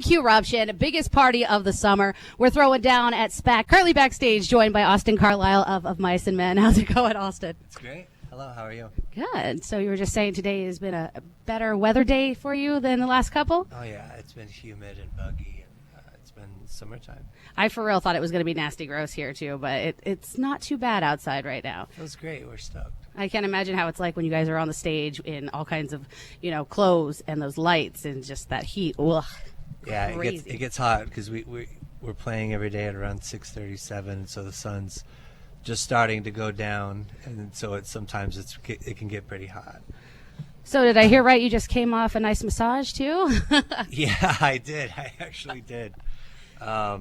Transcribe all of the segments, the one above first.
Q-Ruption, biggest party of the summer. We're throwing down at SPAC, currently backstage, joined by Austin Carlile of Mice and Men. How's it going, Austin? It's great. Hello, how are you? Good. So you were just saying today has been a better weather day for you than the last couple? Oh, yeah. It's been humid and buggy, and it's been summertime. I, for real, thought it was going to be nasty gross here, too, but it's not too bad outside right now. It was great. We're stoked. I can't imagine how it's like when you guys are on the stage in all kinds of, clothes and those lights and just that heat. Ugh. Yeah, Crazy. it gets hot because we're playing every day at around 6:37, so the sun's just starting to go down, and so sometimes it can get pretty hot. So did I hear right? You just came off a nice massage too? Yeah, I did. I actually did. Yeah,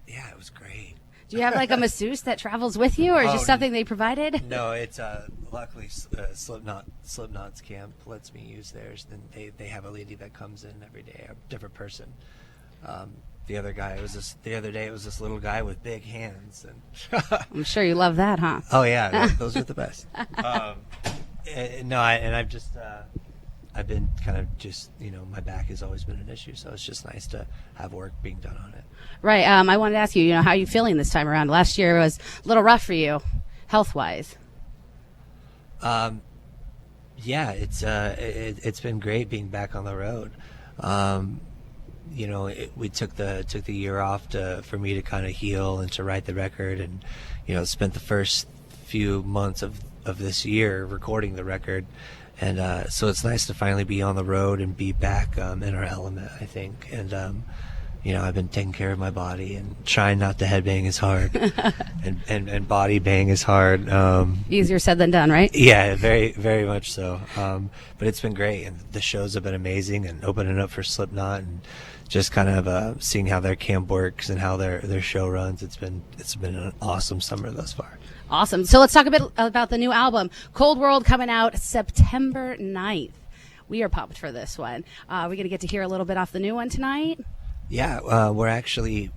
it was great. Do you have like a masseuse that travels with you, or just something they provided? No, it's luckily Slipknot's camp lets me use theirs. Then they have a lady that comes in every day, a different person. The other day it was this little guy with big hands, and I'm sure you love that, huh? Oh yeah, those are the best. I've been kind of just, my back has always been an issue, so it's just nice to have work being done on it. Right. I wanted to ask you, how are you feeling this time around? Last year was a little rough for you, health-wise. Yeah, it's been great being back on the road. We took the year off for me to kind of heal and to write the record, and spent the first few months of this year recording the record, and so it's nice to finally be on the road and be back in our element, I think. And I've been taking care of my body and trying not to headbang as hard and body bang as hard. Easier said than done, right? Yeah, very, very much so. But it's been great, and the shows have been amazing, and opening up for Slipknot and just kind of seeing how their camp works and how their show runs. It's been an awesome summer thus far. Awesome. So let's talk a bit about the new album, Cold World, coming out September 9th. We are pumped for this one. We're going to get to hear a little bit off the new one tonight. Yeah, we're actually,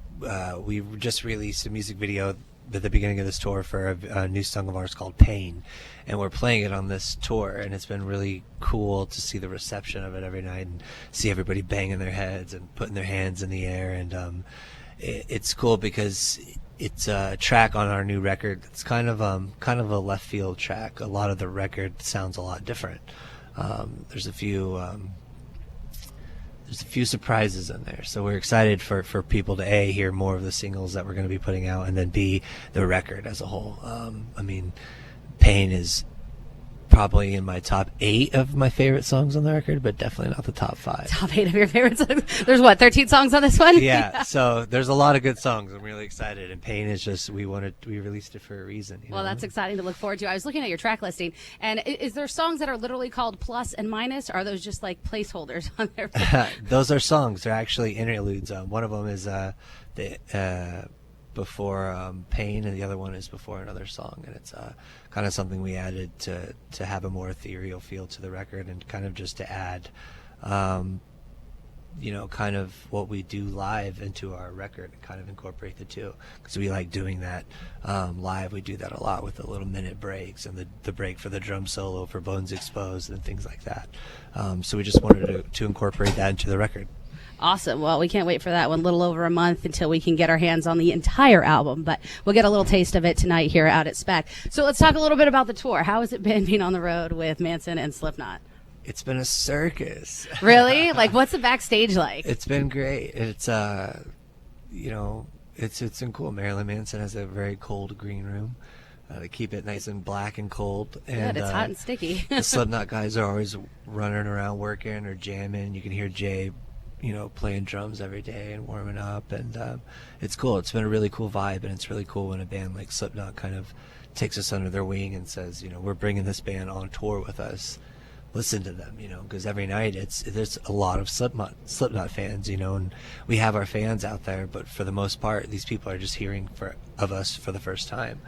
we just released a music video at the beginning of this tour for a new song of ours called Pain, and we're playing it on this tour, and it's been really cool to see the reception of it every night and see everybody banging their heads and putting their hands in the air. And it's cool because it's a track on our new record. It's kind of a left field track. A lot of the record sounds a lot different. There's a few surprises in there, so we're excited for people to A, hear more of the singles that we're going to be putting out, and then B, the record as a whole. Pain is probably in my top 8 of my favorite songs on the record, but definitely not the top 5. Top 8 of your favorite songs? There's 13 songs on this one? Yeah, so there's a lot of good songs. I'm really excited, and Pain is just, we released it for a reason. Well, that's exciting to look forward to. I was looking at your track listing, and is there songs that are literally called plus and minus, or are those just like placeholders on there? Those are songs. They're actually interludes. One of them is before Pain, and the other one is before another song, and it's kind of something we added to have a more ethereal feel to the record, and kind of just to add kind of what we do live into our record and kind of incorporate the two, because we like doing that live. We do that a lot with the little minute breaks and the break for the drum solo for Bones Exposed and things like that. So we just wanted to incorporate that into the record. Awesome. Well, we can't wait for that one. A little over a month until we can get our hands on the entire album, but we'll get a little taste of it tonight here out at SPAC. So let's talk a little bit about the tour. How has it been being on the road with Manson and Slipknot? It's been a circus. Really? Like, what's the backstage like? It's been great. It's it's been cool. Marilyn Manson has a very cold green room. They keep it nice and black and cold. And it's hot and sticky. The Slipknot guys are always running around working or jamming. You can hear Jay playing drums every day and warming up, and it's cool. It's been a really cool vibe, and it's really cool when a band like Slipknot kind of takes us under their wing and says, we're bringing this band on tour with us. Listen to them, because every night there's a lot of Slipknot fans, and we have our fans out there, but for the most part, these people are just hearing of us for the first time,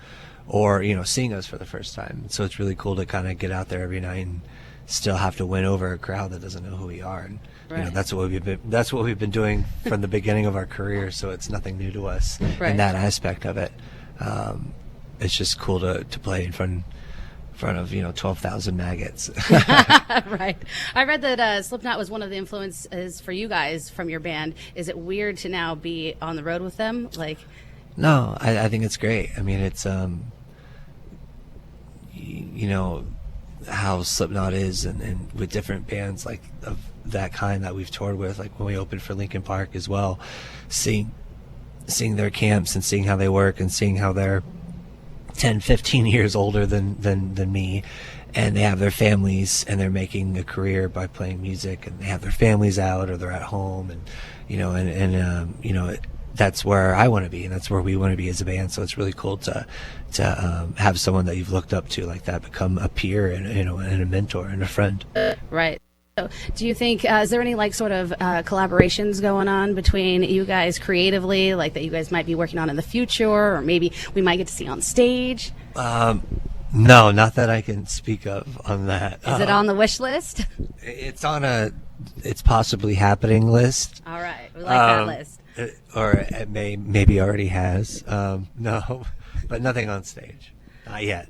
or seeing us for the first time. So it's really cool to kind of get out there every night and still have to win over a crowd that doesn't know who we are. And right. That's what we've been doing from the beginning of our career. So it's nothing new to us right. in that aspect of it. It's just cool to play in front front of 12,000 maggots. Right. I read that Slipknot was one of the influences for you guys from your band. Is it weird to now be on the road with them? Like, No, I think it's great. I mean, it's you know how Slipknot is, and with different bands like of that kind that we've toured with, like when we opened for Linkin Park as well, seeing their camps and seeing how they work and seeing how they're 10, 15 years older than me, and they have their families and they're making a career by playing music, and they have their families out or they're at home, and that's where I want to be, and that's where we want to be as a band. So it's really cool to have someone that you've looked up to like that become a peer and and a mentor and a friend. right. So do you think, is there any like sort of collaborations going on between you guys creatively, like that you guys might be working on in the future, or maybe we might get to see on stage? No, not that I can speak of on that. Is it on the wish list? It's on it's possibly happening list. All right. We like that list. Or it maybe already has. No, but nothing on stage. Not yet.